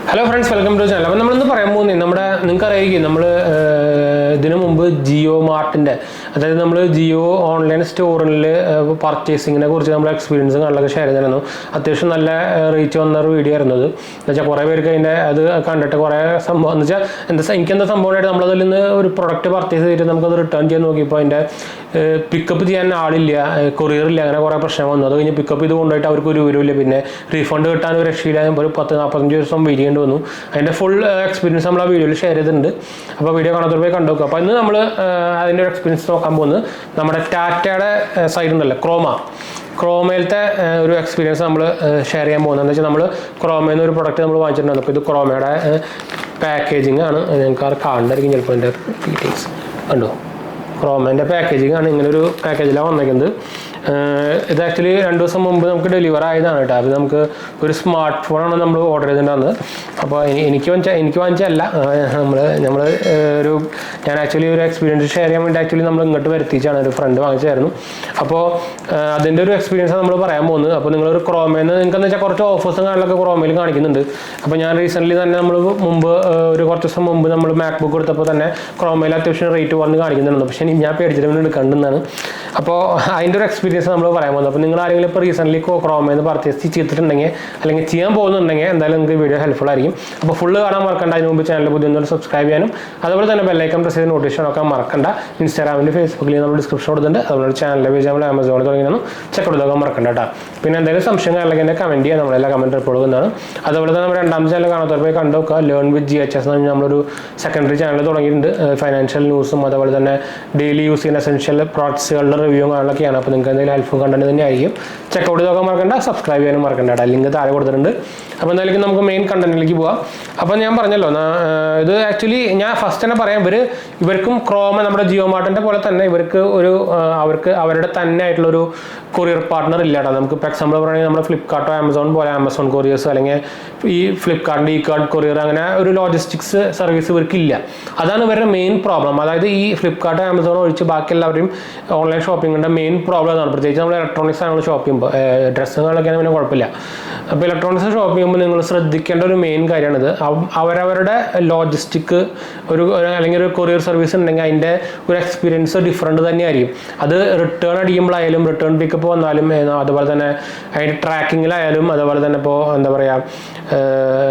Hello friends, welcome to the channel. We will talk about Jio Mart. That is Jio online store purchasing experience. We will share it. Reach on the video. Product purchase return pick up the courier pick up refund some video and full experience video share video experience site CROMA experience share CROMA product CROMA packaging details CROMA packaging package ഇത് actually 2 ദിവസം മുമ്പ് നമുക്ക് delivery ആയതാണ് ട്ടോ. അപ്പോൾ നമുക്ക് ഒരു smart phone ആണ് നമ്മൾ ഓർഡർ ചെയ്തിട്ടുണ്ടായിരുന്നത്. അപ്പോൾ എനിക്ക് വാങ്ങിച്ചല്ല നമ്മൾ ഒരു ഞാൻ ആക്ച്വലി ഒരു എക്സ്പീരിയൻസ് ഷെയർ ചെയ്യാൻ വേണ്ടി ആക്ച്വലി നമ്മൾ ഇങ്ങോട്ട് വരുത്തിച്ചാണ് ഒരു ഫ്രണ്ട് വാങ്ങിച്ചായിരുന്നു. അപ്പോൾ അതിന്റെ ഒരു എക്സ്പീരിയൻസ് നമ്മൾ പറയാൻ പോകുന്നത്. അപ്പോൾ നിങ്ങൾ ഒരു ക്രോമയിൽ നിങ്ങൾക്കെന്ന് വെച്ചാൽ കുറച്ച് ഓഫേഴ്സും കാര്യങ്ങളൊക്കെ ക്രോമയിൽ കാണിക്കുന്നുണ്ട്. അപ്പോൾ ഞാൻ റീസെൻ്റ്ലി തന്നെ നമ്മൾ മുമ്പ് ഒരു കുറച്ച് ദിവസം മുമ്പ് നമ്മൾ മാക്ബുക്ക് എടുത്തപ്പോൾ തന്നെ ക്രോമയിൽ അത്യാവശ്യം റേറ്റ് പറഞ്ഞ് കാണിക്കുന്നുണ്ട്. പക്ഷേ ഞാൻ പേടിച്ചിട്ട് എടുക്കേണ്ടതാണ്. അപ്പോൾ അതിൻ്റെ ഒരു എക്സ്പീരിയൻസ് നമ്മൾ പറയാൻ പോകുന്നത്. അപ്പോൾ നിങ്ങൾ ആരെങ്കിലും ഇപ്പോൾ റീസെൻ്റ്ലി ക്രോമയിൽ പർച്ചേസ് ചെയ്തിട്ടുണ്ടെങ്കിൽ അല്ലെങ്കിൽ ചെയ്യാൻ പോകുന്നുണ്ടെങ്കിൽ എന്തായാലും നിങ്ങൾക്ക് വീഡിയോ ഹെൽപ്ഫുൾ ആയിരിക്കും. അപ്പോൾ ഫുള്ള് കാണാൻ മറക്കണ്ട. അതിന് മുമ്പ് ചാനൽ പുതിയൊന്നും സബ്സ്ക്രൈബ് ചെയ്യാനും അതുപോലെ തന്നെ ബെല്ലൈക്കൺ പ്രസ് ചെയ്ത് നോട്ടിഫിക്കേഷൻ ഒക്കെ മറക്കണ്ട. ഇൻസ്റ്റാഗ്രാമിൽ ഫേസ്ബുക്കിൽ നമ്മൾ ഡിസ്ക്രിപ്ഷൻ കൊടുത്തിട്ടുണ്ട്. അതുപോലെ ചാനലിലെ പേജ് നമ്മൾ ആമസോണിൽ തുടങ്ങിയൊന്നും ചെക്ക് കൊടുക്കാൻ മറക്കണ്ട കേട്ടോ. പിന്നെ എന്തെങ്കിലും സംശയം അല്ലെങ്കിൽ എന്നെ കമൻറ്റ് ചെയ്യാൻ നമ്മളെല്ലാം കമൻറ്റ് റിപ്പോർട്ട് ചെയ്യുന്നതാണ്. അതുപോലെ തന്നെ നമ്മുടെ രണ്ടാമത്തെ ചാനൽ കാണാത്തവർ പോയി കണ്ടു നോക്കുക. ലേൺ വിത്ത് GHS എന്ന് നമ്മളൊരു സെക്കൻഡറി ചാനൽ തുടങ്ങിയിട്ടുണ്ട്. ഫൈനാൻഷ്യൽ ന്യൂസും അതുപോലെ തന്നെ ഡെയിലി യൂസ് ചെയ്യുന്ന എസെൻഷ്യൽ പ്രോഡക്ട്സുകളുടെ റിവ്യൂ കാണലൊക്കെയാണ്. അപ്പോൾ നിങ്ങൾക്ക് എന്തെങ്കിലും ഹെൽപ്ഫുൾ കണ്ടന്റ് തന്നെ ആയിരിക്കും. ചെക്കൗട്ട് ചെയ്ത് നോക്കാൻ മറക്കണ്ട. സബ്സ്ക്രൈബ് ചെയ്യാനും മറക്കണ്ട. ലിങ്ക് താഴെ കൊടുത്തിട്ടുണ്ട്. അപ്പോൾ എന്തായാലും നമുക്ക് മെയിൻ കണ്ടന്റിലേക്ക് പോവാം. അപ്പോൾ ഞാൻ പറഞ്ഞല്ലോ ഇത് ആക്ച്വലി ഞാൻ ഫസ്റ്റ് തന്നെ പറയാം, ഇവർക്കും ക്രോമ നമ്മുടെ ജിയോ മാർട്ടിൻ്റെ പോലെ തന്നെ ഇവർക്ക് അവരുടെ തന്നെ ആയിട്ടുള്ളൊരു കൊറിയർ പാർട്ട്ണർ ഇല്ലാട്ടോ. നമുക്ക് ഇപ്പോൾ എക്സാമ്പിൾ പറയുകയാണെങ്കിൽ നമ്മുടെ ഫ്ലിപ്കാർട്ടോ ആമസോൺ പോലെ ആമസോൺ കൊറിയേഴ്സ് അല്ലെങ്കിൽ ഈ ഫ്ലിപ്കാർട്ടിൻ്റെ കാർഡ് കൊറിയർ അങ്ങനെ ഒരു ലോജിസ്റ്റിക്സ് സർവീസ് ഇവർക്കില്ല. അതാണ് ഇവരുടെ മെയിൻ പ്രോബ്ലം. അതായത് ഈ ഫ്ലിപ്കാർട്ട് ആമസോൺ ഒഴിച്ച് ബാക്കി എല്ലാവരും ഓൺലൈൻ ഷോപ്പിങ്ങിൻ്റെ മെയിൻ പ്രോബ്ലം അതാണ്. പ്രത്യേകിച്ച് നമ്മൾ ഇലക്ട്രോണിക്സ് സാധനങ്ങൾ ഷോപ്പ് ചെയ്യുമ്പോൾ ഡ്രസ്സുകളൊക്കെയാണ് പിന്നെ കുഴപ്പമില്ല. അപ്പോൾ ഇലക്ട്രോണിക്സ് ഷോപ്പ് ചെയ്യുമ്പോൾ നിങ്ങൾ ശ്രദ്ധിക്കേണ്ട ഒരു മെയിൻ കാര്യമാണിത്. അവരവരുടെ ലോജിസ്റ്റിക് അല്ലെങ്കിൽ ഒരു കൊറിയർ സർവീസ് ഉണ്ടെങ്കിൽ അതിൻ്റെ ഒരു എക്സ്പീരിയൻസ് ഡിഫറെൻറ്റ് തന്നെയായിരിക്കും. അത് റിട്ടേൺ അടിക്കുമ്പോഴായാലും റിട്ടേൺ പിക്കപ്പ് വന്നാലും അതുപോലെ തന്നെ അതിൻ്റെ ട്രാക്കിങ്ങിലായാലും അതുപോലെ തന്നെ ഇപ്പോൾ എന്താ പറയുക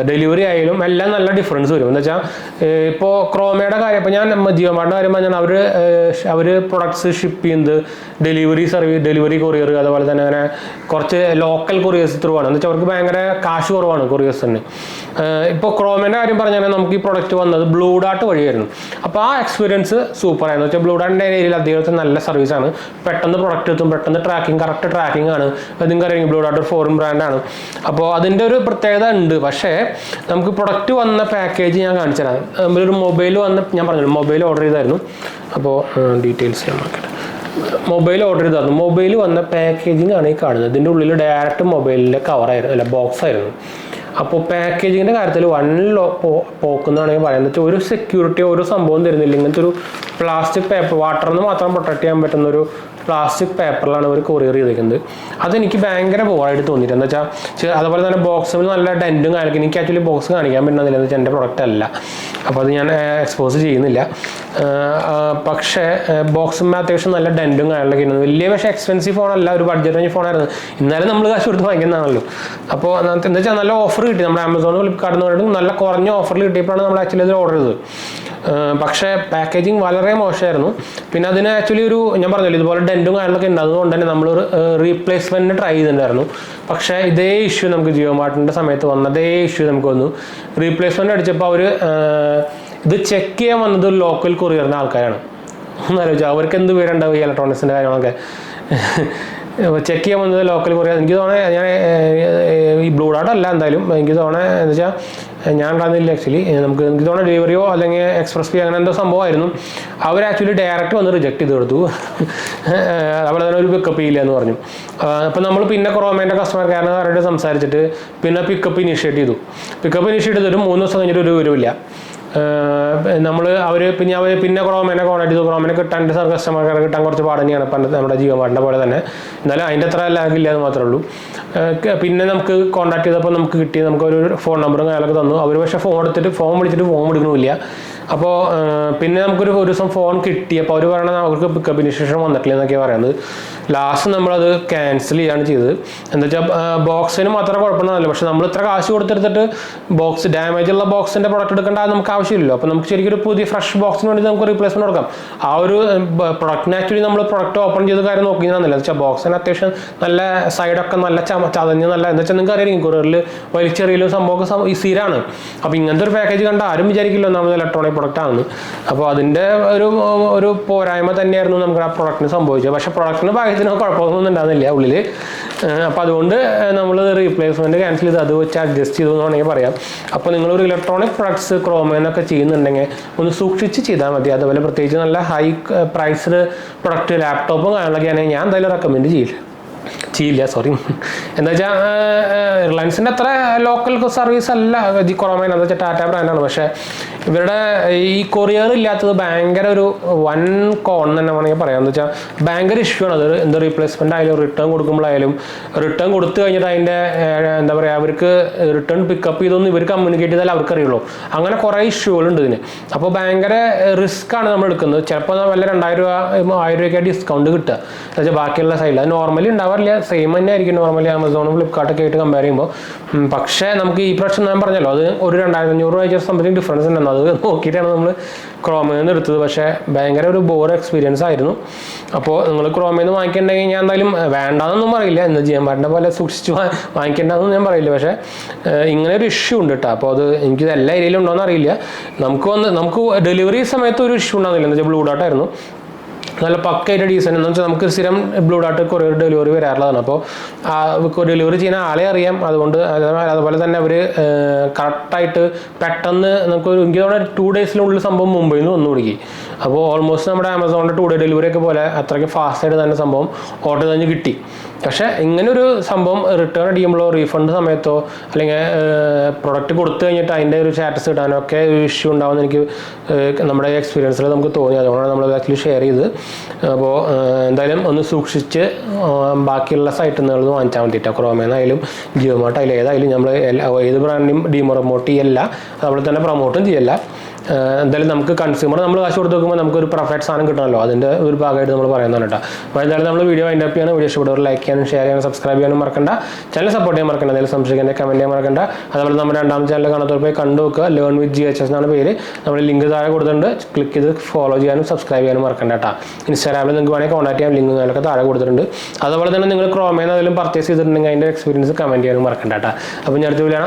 ഡെലിവറി ആയാലും എല്ലാം നല്ല ഡിഫറൻസ് വരും. എന്ന് വെച്ചാൽ ഇപ്പോൾ ക്രോമയുടെ കാര്യം ഇപ്പോൾ ഞാൻ ജിയോ മാർട്ടിൻ്റെ കാര്യം പറഞ്ഞാൽ അവർ പ്രൊഡക്ട്സ് ഷിപ്പ് ചെയ്യുന്നത് ഡെലിവറി കൊറിയർ അതുപോലെ തന്നെ അങ്ങനെ കുറച്ച് ലോക്കൽ കൊറിയേഴ്സ് ത്രൂ ആണ്. എന്ന് വെച്ചാൽ അവർക്ക് ഭയങ്കര കാശ് കുറവാണ് കൊറിയേഴ്സിന്. ഇപ്പോൾ ക്രോമേൻ്റെ കാര്യം പറഞ്ഞാൽ നമുക്ക് ഈ പ്രൊഡക്റ്റ് വന്നത് ബ്ലൂ ഡാർട്ട് വഴിയായിരുന്നു. അപ്പോൾ ആ എക്സ്പീരിയൻസ് സൂപ്പറായിരുന്നു. വെച്ചാൽ ബ്ലൂ ഡാർട്ടിൻ്റെ ഏരിയയിൽ അദ്ദേഹത്തിന് നല്ല സർവീസാണ്. പെട്ടെന്ന് പ്രൊഡക്റ്റ് എത്തും, പെട്ടെന്ന് കറക്റ്റ് ട്രാക്കിംഗ് ആണ്. നിങ്ങൾക്കറിയാം ബ്ലൂ ഡാർട്ട് ഒരു ഫോറിൻ ബ്രാൻഡാണ്. അപ്പോൾ അതിൻ്റെ ഒരു പ്രത്യേകത ഉണ്ട്. പക്ഷേ നമുക്ക് പ്രൊഡക്റ്റ് വന്ന പാക്കേജ് ഞാൻ കാണിച്ചു തരാം. നമ്മളൊരു മൊബൈൽ ഞാൻ പറഞ്ഞല്ലോ മൊബൈൽ ഓർഡർ ചെയ്തായിരുന്നു. അപ്പോൾ ഡീറ്റെയിൽസ് ഞാൻ നോക്കട്ടെ. മൊബൈൽ ഓർഡർ ചെയ്തായിരുന്നു. മൊബൈൽ വന്ന പാക്കേജിങ് ആണ് ഈ കാണുന്നത്. ഇതിൻ്റെ ഉള്ളിൽ ഡയറക്റ്റ് മൊബൈലിൻ്റെ കവറായിരുന്നു, അല്ല ബോക്സ് ആയിരുന്നു. അപ്പോൾ പാക്കേജിങ്ങിൻ്റെ കാര്യത്തിൽ പോക്കുന്നതാണെങ്കിൽ പറയുന്നത് ഒരു സെക്യൂരിറ്റിയോ ഒരു സംഭവം തരുന്നില്ല. ഇങ്ങനത്തെ ഒരു പ്ലാസ്റ്റിക് പേപ്പർ വാട്ടറിൽ നിന്ന് മാത്രം പ്രൊട്ടക്ട് ചെയ്യാൻ പറ്റുന്ന ഒരു പ്ലാസ്റ്റിക് പേപ്പറിലാണ് അവർ കൊറിയർ ചെയ്തിരിക്കുന്നത്. അതെനിക്ക് ഭയങ്കര ബോറായിട്ട് തോന്നിയിട്ട് എന്താ വെച്ചാൽ അതുപോലെ തന്നെ ബോക്സിൽ നല്ല ഡെൻറ്റും കാണിക്കും. എനിക്ക് ആക്ച്വലി ബോക്സ് കാണിക്കാൻ പറ്റുന്നില്ല എന്ന് വെച്ചാൽ എൻ്റെ പ്രൊഡക്റ്റ് അല്ല. അപ്പോൾ അത് ഞാൻ എക്സ്പോസ് ചെയ്യുന്നില്ല. പക്ഷേ ബോക്സിന്മേൽ അത്യാവശ്യം നല്ല ഡെൻറ്റും കാര്യങ്ങളൊക്കെ ഇരുന്നു. വലിയ പക്ഷേ എക്സ്പെൻസീവ് ഫോണല്ല, ഒരു ബഡ്ജറ്റ് റേഞ്ച് ഫോണായിരുന്നു. എന്നാലും നമ്മൾ കാശ് കൊടുത്ത് വാങ്ങിക്കുന്നതാണല്ലോ. അപ്പോൾ എന്താ വെച്ചാൽ നല്ല ഓഫർ കിട്ടി. നമ്മുടെ ആമസോൺ ഫ്ലിപ്കാർട്ടിൽ നിന്ന് പറഞ്ഞിട്ട് നല്ല കുറഞ്ഞ ഓഫറിൽ കിട്ടിയപ്പോഴാണ് നമ്മൾ ആക്ച്വലി ഇത് ഓർഡർ ചെയ്തത്. പക്ഷേ പാക്കേജിങ് വളരെ മോശമായിരുന്നു. പിന്നെ അതിന് ആക്ച്വലി ഞാൻ പറഞ്ഞല്ലോ ഇതുപോലെ ഡെൻറ്റും കാര്യങ്ങളൊക്കെ ഉണ്ട്. അതുകൊണ്ട് തന്നെ നമ്മൾ റീപ്ലേസ്മെൻറ്റിന് ട്രൈ ചെയ്തിട്ടുണ്ടായിരുന്നു. പക്ഷേ ഇതേ ഇഷ്യൂ നമുക്ക് ജിയോ മാർട്ടിൻ്റെ സമയത്ത് വന്ന അതേ ഇഷ്യൂ നമുക്ക് വന്നു. റീപ്ലേസ്മെൻറ്റ് അടിച്ചപ്പോൾ അവർ ഇത് ചെക്ക് ചെയ്യാൻ വന്നത് ലോക്കൽ കൊറിയറിൻ്റെ ആൾക്കാരാണ്. എന്നാലോചിച്ചാൽ അവർക്ക് എന്ത് പേരുണ്ടാവും ഈ ഇലക്ട്രോണിക്സിൻ്റെ കാര്യങ്ങളൊക്കെ ചെക്ക് ചെയ്യാൻ വന്നത് ലോക്കൽ കൊറിയർ. എനിക്ക് തോന്നുന്നത് ഞാൻ ഈ ബ്ലൂ ഡാർട്ട് അല്ല എന്തായാലും എനിക്ക് തോന്നുന്നത് എന്ന് വെച്ചാൽ ഞാൻ ഉണ്ടാകുന്നില്ല ആക്ച്വലി. എനിക്ക് തോന്നുന്നത് ഡെലിവറിയോ അല്ലെങ്കിൽ എക്സ്പ്രസ് ഫീ അങ്ങനെ എന്തോ സംഭവമായിരുന്നു. അവർ ആക്ച്വലി ഡയറക്റ്റ് വന്ന് റിജക്ട് ചെയ്ത് കൊടുത്തു. അതുപോലെ തന്നെ ഒരു പിക്കപ്പ് ചെയ്യില്ല എന്ന് പറഞ്ഞു. അപ്പോൾ നമ്മൾ പിന്നെ ക്രോമേൻ്റെ കസ്റ്റമർ കെയറിനെ സംസാരിച്ചിട്ട് പിന്നെ പിക്കപ്പ് ഇനിഷ്യേറ്റ് ചെയ്തു. പിക്കപ്പ് ഇനിഷ്യേറ്റ് ചെയ്തിട്ട് 3 ദിവസം കഴിഞ്ഞിട്ട് ഒരു വിവരമില്ല. നമ്മൾ പിന്നെ ക്രോമേനെ കോൺടാക്ട് ചെയ്തു. ക്രോമേനെ കിട്ടാൻ കസ്റ്റമർക്ക് കിട്ടാൻ കുറച്ച് പാട് തന്നെയാണ് നമ്മുടെ ജിയോമാർട്ടിൻ്റെ പോലെ തന്നെ. എന്നാലും അതിൻ്റെ അത്ര ലാഗ് ഇല്ല എന്ന് മാത്രമേ ഉള്ളൂ. പിന്നെ നമുക്ക് കോൺടാക്ട് ചെയ്തപ്പോൾ നമുക്ക് കിട്ടി, നമുക്കൊരു ഫോൺ നമ്പറും കാര്യങ്ങളൊക്കെ തന്നു. അവർ പക്ഷേ ഫോൺ വിളിച്ചിട്ട് ഫോൺ എടുക്കണമില്ല. അപ്പോൾ പിന്നെ നമുക്കൊരു ദിവസം ഫോൺ കിട്ടി. അപ്പോൾ അവർ പറയണത് അവർക്ക് പിക്കപ്പിന് ശേഷം വന്നിട്ടില്ല എന്നൊക്കെയാണ് പറയുന്നത്. ലാസ്റ്റ് നമ്മളത് ക്യാൻസൽ ചെയ്യാണ് ചെയ്തത്. എന്താ വെച്ചാൽ ബോക്സിന് മാത്രം കുഴപ്പമൊന്നുമില്ല, പക്ഷെ നമ്മൾ ഇത്ര കാശ് കൊടുത്തെടുത്തിട്ട് ബോക്സ് ഡാമേജ് ഉള്ള ബോക്സിൻ്റെ പ്രൊഡക്റ്റ് എടുക്കേണ്ട നമുക്ക് ആവശ്യമില്ലല്ലോ. അപ്പോൾ നമുക്ക് ശരിക്കും ഒരു പുതിയ ഫ്രഷ് ബോക്സിന് വേണ്ടി നമുക്ക് റീപ്ലേസ്മെൻറ്റ് കൊടുക്കാം. ആ ഒരു പ്രൊഡക്റ്റിന് ആക്ച്വലി നമ്മൾ പ്രൊഡക്റ്റ് ഓപ്പൺ ചെയ്ത കാര്യം നോക്കിയിരുന്നില്ല. എന്ന് വെച്ചാൽ ബോക്സിന് അത്യാവശ്യം നല്ല സൈഡൊക്കെ നല്ല ചതഞ്ഞ് നല്ല എന്താ വെച്ചാൽ നിങ്ങൾക്ക് അറിയാം കൊറിയറിൽ വലിച്ചെറിയലും സംഭവമൊക്കെ ഈ സ്ഥിരമാണ്. അപ്പോൾ ഇങ്ങനത്തെ ഒരു പാക്കേജ് കണ്ട ആരും വിചാരിക്കില്ല നമ്മൾ ഇലക്ട്രോണിക് പ്രൊഡക്റ്റ് ആണ്. അപ്പോൾ അതിൻ്റെ ഒരു പോരായ്മ തന്നെയായിരുന്നു നമുക്ക് ആ പ്രൊഡക്റ്റിന് സംഭവിച്ചത്. പക്ഷേ പ്രൊഡക്റ്റിന് ഭാഗ്യത്തിന് കുഴപ്പമൊന്നും ഉണ്ടാകുന്നില്ല ഉള്ളിൽ. അപ്പോൾ അതുകൊണ്ട് നമ്മൾ റീപ്ലേസ്മെൻറ്റ് ക്യാൻസൽ ചെയ്ത് അത് വെച്ച് അഡ്ജസ്റ്റ് ചെയ്തു എന്ന് വേണമെങ്കിൽ പറയാം. അപ്പോൾ നിങ്ങളൊരു ഇലക്ട്രോണിക് പ്രൊഡക്ട്സ് ക്രോമേന്നൊക്കെ ചെയ്യുന്നുണ്ടെങ്കിൽ ഒന്ന് സൂക്ഷിച്ച് ചെയ്താൽ മതി. അതുപോലെ പ്രത്യേകിച്ച് നല്ല ഹൈ പ്രൈസ്ഡ് പ്രൊഡക്റ്റ് ലാപ്ടോപ്പും കാര്യങ്ങളൊക്കെയാണെങ്കിൽ ഞാൻ എന്തായാലും റെക്കമെൻഡ് ചെയ്യില്ല. എന്താ വെച്ചാൽ റിലയൻസിൻ്റെ അത്ര ലോക്കൽ സർവീസ് അല്ല ക്രോമേൻ. എന്താ വെച്ചാൽ ടാറ്റ ബ്രാൻഡാണ്. പക്ഷേ ഇവരുടെ ഈ കൊറിയർ ഇല്ലാത്തത് ഭയങ്കര ഒരു വൻ കോൺ തന്നെ വേണമെങ്കിൽ പറയാം. എന്താ വെച്ചാൽ ഭയങ്കര ഇഷ്യൂ ആണ് അത്. എന്ത് റീപ്ലേസ്മെൻ്റ് ആയാലും റിട്ടേൺ കൊടുക്കുമ്പോഴായാലും റിട്ടേൺ കൊടുത്തു കഴിഞ്ഞിട്ട് അതിൻ്റെ എന്താ പറയുക അവർക്ക് റിട്ടേൺ പിക്കപ്പ് ചെയ്തൊന്നും ഇവർ കമ്മ്യൂണിക്കേറ്റ് ചെയ്താൽ അവർക്കറിയുള്ളൂ. അങ്ങനെ കുറേ ഇഷ്യൂകളുണ്ട് ഇതിന്. അപ്പോൾ ഭയങ്കര റിസ്ക് ആണ് നമ്മൾ എടുക്കുന്നത്. ചിലപ്പോൾ വല്ല 2000 രൂപ 1000 രൂപയ്ക്ക് ഡിസ്കൗണ്ട് കിട്ടുക. എന്താ വെച്ചാൽ ബാക്കിയുള്ള സൈഡിൽ അത് നോർമലി ഉണ്ടാവാറില്ല. സെയിം തന്നെ ആയിരിക്കും നോർമലി ആമസോണും ഫ്ലിപ്കാർട്ടൊക്കെ ആയിട്ട് കമ്പയർ ചെയ്യുമ്പോൾ. പക്ഷേ നമുക്ക് ഈ പ്രാവശ്യം ഞാൻ പറഞ്ഞല്ലോ അത് ഒരു 2500 രൂപ സംതിങ് ഡിഫറൻസ് ഉണ്ടെന്ന്. അത് നോക്കിയിട്ടാണ് നമ്മൾ ക്രോമയിൽ നിന്ന് എടുത്തത്. പക്ഷേ ഭയങ്കര ഒരു ബോർ എക്സ്പീരിയൻസ് ആയിരുന്നു. അപ്പോൾ നിങ്ങൾ ക്രോമയിൽ നിന്ന് വാങ്ങിക്കണമെങ്കിൽ ഞാൻ എന്തായാലും വേണ്ടാന്നൊന്നും പറയില്ല. എന്ന് ജിയോമാർട്ടിൻ്റെ പോലെ സൂക്ഷിച്ച് വാങ്ങിക്കേണ്ടതെന്ന് ഞാൻ പറയില്ല. പക്ഷേ ഇങ്ങനെ ഒരു ഇഷ്യൂ ഉണ്ട് കേട്ടോ. അപ്പോൾ അത് എനിക്കിത് എല്ലാ ഏരിയയിലും ഉണ്ടോയെന്ന് അറിയില്ല. നമുക്ക് ഡെലിവറി സമയത്ത് ഒരു ഇഷ്യൂ ഉണ്ടാകുന്നില്ല. എന്ന് വെച്ചാൽ ബ്ലൂ ഡോട്ട് ആയിരുന്നു. നല്ല പക്കയായിട്ട് ഡീസൻ്റ് എന്ന് വെച്ചാൽ നമുക്ക് സ്ഥിരം ബ്ലൂ ഡോട്ട് കൊറിയർ ഡെലിവറി വരാറുള്ളതാണ്. അപ്പോൾ ഡെലിവറി ചെയ്യുന്ന ആളെ അറിയാം. അതുപോലെ തന്നെ അവർ കറക്റ്റായിട്ട് പെട്ടെന്ന് എനിക്ക് തോന്നുന്നു 2 ഡേയ്സിനുള്ളിൽ സംഭവം മുംബൈയിൽ നിന്ന് വന്നു പിടിക്കും. അപ്പോൾ ഓൾമോസ്റ്റ് നമ്മുടെ ആമസോണിൻ്റെ 2 ഡേ ഡെലിവറി ഒക്കെ പോലെ അത്രയ്ക്ക് ഫാസ്റ്റായിട്ട് തന്നെ സംഭവം ഓർഡർ കഴിഞ്ഞ് കിട്ടി. പക്ഷേ ഇങ്ങനൊരു സംഭവം റിട്ടേൺ അടിക്കുമ്പോഴോ റീഫണ്ട് സമയത്തോ അല്ലെങ്കിൽ പ്രൊഡക്റ്റ് കൊടുത്തു കഴിഞ്ഞിട്ട് അതിൻ്റെ ഒരു സ്റ്റാറ്റസ് ഇടാനോ ഒക്കെ ഒരു ഇഷ്യൂ ഉണ്ടാവുമെന്ന് എനിക്ക് നമ്മുടെ എക്സ്പീരിയൻസിൽ നമുക്ക് തോന്നി. അതുകൊണ്ടാണ് നമ്മൾ ആക്ച്വലി ഷെയർ ചെയ്ത്. അപ്പോൾ എന്തായാലും ഒന്ന് സൂക്ഷിച്ച് ബാക്കിയുള്ള സൈറ്റിൽ നിന്ന് വാങ്ങിച്ചാൽ മതിട്ടോ. ക്രോമേന്നായാലും ജിയോമാർട്ട് ആയാലും ഏതായാലും നമ്മൾ ഏത് ബ്രാൻഡിനും പ്രൊമോട്ട് ചെയ്യല്ല, അതുപോലെ തന്നെ പ്രൊമോട്ടും ചെയ്യല്ല. എന്തായാലും നമുക്ക് കൺസ്യൂമർ നമ്മൾ കാശ് കൊടുത്ത് നോക്കുമ്പോൾ നമുക്കൊരു പെർഫെക്റ്റ് സാധനം കിട്ടണമല്ലോ. അതിൻ്റെ ഒരു ഭാഗമായിട്ട് നമ്മൾ പറയുന്നതാണ് കേട്ടോ. അപ്പോൾ എന്തായാലും നമ്മൾ വീഡിയോ വൈൻഡ് അപ്പ് ചെയ്യണം. വീഡിയോ ഇഷ്ടപ്പെട്ടവർ ലൈക്ക് ചെയ്യാനും ഷെയർ ചെയ്യാനും സബ്സ്ക്രൈബ് ചെയ്യാനും മറക്കണ്ട. ചാനൽ സപ്പോർട്ട് ചെയ്യാൻ മറക്കണ്ട. എന്തെങ്കിലും സംശയിക്കാൻ കമൻറ്റ് ചെയ്യാൻ മറക്കണ്ട. അതുപോലെ നമ്മുടെ 2ാമത്തെ ചാനൽ കാണാത്തവർ പോയി കണ്ടു നോക്കുക. ലേൺ വിത്ത് GHS എന്നാണ് പേര്. നമ്മൾ ലിങ്ക് താഴെ കൊടുത്തിട്ടുണ്ട്. ക്ലിക്ക് ചെയ്ത് ഫോളോ ചെയ്യാനും സബ്സ്ക്രൈബ് ചെയ്യാനും മറക്കണ്ട കേട്ടോ. ഇൻസ്റ്റാഗ്രാമിൽ നിങ്ങൾക്ക് വേണമെങ്കിൽ കോൺടാക്ട് ചെയ്യാൻ ലിങ്ക് അതിലൊക്കെ താഴെ കൊടുത്തിട്ടുണ്ട്. അതുപോലെ തന്നെ നിങ്ങൾ ക്രോമേന്ന് അതിലും പർച്ചേസ് ചെയ്തിട്ടുണ്ടെങ്കിൽ അതിൻ്റെ എക്സ്പീരിയൻസ് കമൻറ്റ് ചെയ്യാനും മറക്കണ്ട കേട്ടോ. അപ്പോൾ ഞാൻ അടുത്ത വീഡിയോ